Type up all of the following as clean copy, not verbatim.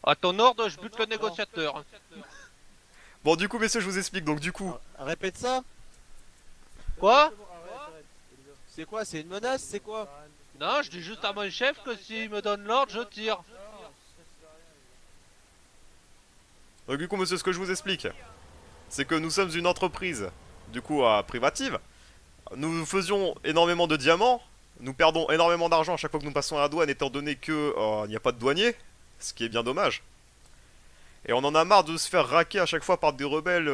À ton ordre, je bute le négociateur. Bon, du coup, messieurs, je vous explique. Donc, du coup, Répète ça. Quoi? C'est quoi? C'est une menace? C'est quoi? Non, je dis juste à mon chef que s'il me donne l'ordre, je tire. monsieur, ce que je vous explique, c'est que nous sommes une entreprise, du coup, privative. Nous faisions énormément de diamants. Nous perdons énormément d'argent à chaque fois que nous passons à la douane, étant donné que il n'y a pas de douanier, ce qui est bien dommage. Et on en a marre de se faire raquer à chaque fois par des rebelles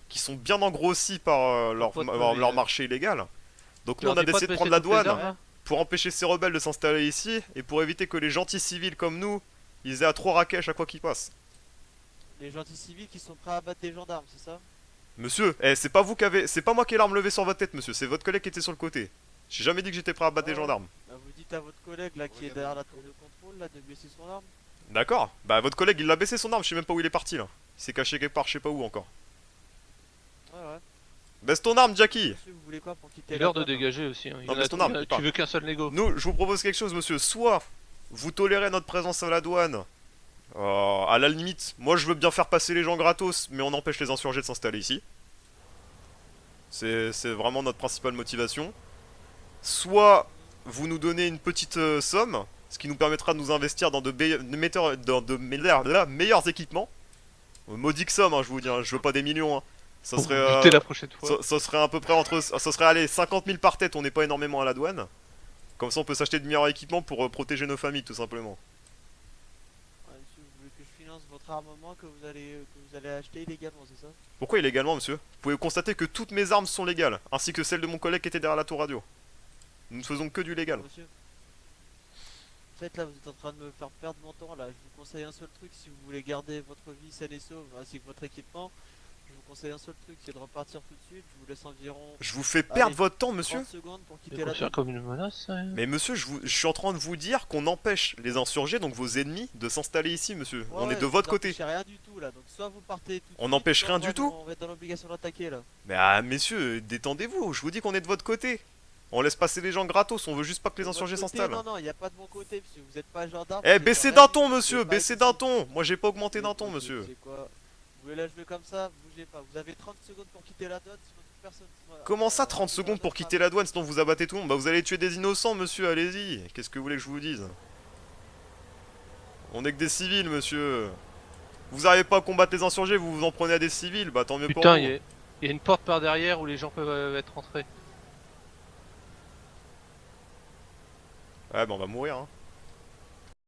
qui sont bien engrossis par leur marché illégal. Donc Tu nous, on leur a dis pas décidé de baisser prendre la toutes les douane armes, hein. pour empêcher ces rebelles de s'installer ici et pour éviter que les gentils civils comme nous, ils aient à trop raquer à chaque fois qu'ils passent. Les gentils civils qui sont prêts à battre des gendarmes, c'est ça? Monsieur, c'est pas vous qui avez, c'est pas moi qui ai l'arme levée sur votre tête, monsieur, c'est votre collègue qui était sur le côté. J'ai jamais dit que j'étais prêt à battre des gendarmes. Bah, vous dites à votre collègue là qui est derrière la tour de contrôle là de baisser son arme. D'accord. Bah votre collègue, il a baissé son arme, je sais même pas où il est parti là. Il s'est caché quelque part, je sais pas où encore. Ouais. Baisse ton arme, Jackie. Monsieur, vous voulez quoi pour quitter Il est la l'heure de douane, hein? dégager aussi. Hein. Non, mais c'est ton arme, il Tu parle. veux qu'un seul négo. Nous, je vous propose quelque chose, monsieur. Soit vous tolérez notre présence à la douane. À la limite, moi je veux bien faire passer les gens gratos, mais on empêche les insurgés de s'installer ici. C'est vraiment notre principale motivation. Soit vous nous donnez une petite somme, ce qui nous permettra de nous investir dans meilleurs équipements. Modique somme, hein, je vous dis, hein, je veux pas des millions. Hein. Ça Pour serait, buter la prochaine fois. ça serait à peu près entre. Ça serait, allez, 50 000 par tête, on n'est pas énormément à la douane. Comme ça, on peut s'acheter de meilleurs équipements pour protéger nos familles, tout simplement. Ouais, monsieur, vous voulez que je finance votre armement que vous allez acheter illégalement, c'est ça? Pourquoi illégalement, monsieur? Vous pouvez constater que toutes mes armes sont légales, ainsi que celles de mon collègue qui était derrière la tour radio. Nous ne faisons que du légal. Monsieur, en fait là vous êtes en train de me faire perdre mon temps là. Je vous conseille un seul truc si vous voulez garder votre vie saine et sauve ainsi que votre équipement. Je vous conseille un seul truc, c'est de repartir tout de suite. Je vous laisse environ Je vous fais perdre Allez, votre temps, monsieur? 30 secondes pour Tu quitter la faire douane. comme une menace, ça, hein. Mais monsieur, je suis en train de vous dire qu'on empêche les insurgés, donc vos ennemis, de s'installer ici, monsieur. On est de votre côté. Vous rien du tout là, donc soit vous partez tout de On suite, n'empêche soit rien du tout. On va être dans l'obligation d'attaquer là. Mais messieurs, détendez-vous, je vous dis qu'on est de votre côté. On laisse passer les gens gratos, on veut juste pas que les De votre insurgés côté, s'installent. Non, non, il n'y a pas de mon côté, parce que vous êtes pas gendarme. Eh, vous baissez êtes d'un rien ton, du tout, monsieur, vous êtes pas baissez ici. d'un ton. Moi, j'ai pas augmenté d'un ton, Ok, monsieur. c'est quoi? Vous voulez là jouer comme ça? Bougez pas. Vous avez 30 secondes pour quitter la douane, sinon toute personne. Comment ça, 30 secondes pour quitter la douane, sinon vous abattez tout le monde? Bah, vous allez tuer des innocents, monsieur, allez-y. Qu'est-ce que vous voulez que je vous dise? On est que des civils, monsieur. Vous arrivez pas à combattre les insurgés, vous vous en prenez à des civils, bah tant mieux pour Putain, vous. il y a une porte par derrière où les gens peuvent être rentrés. Ouais, bah on va mourir, hein.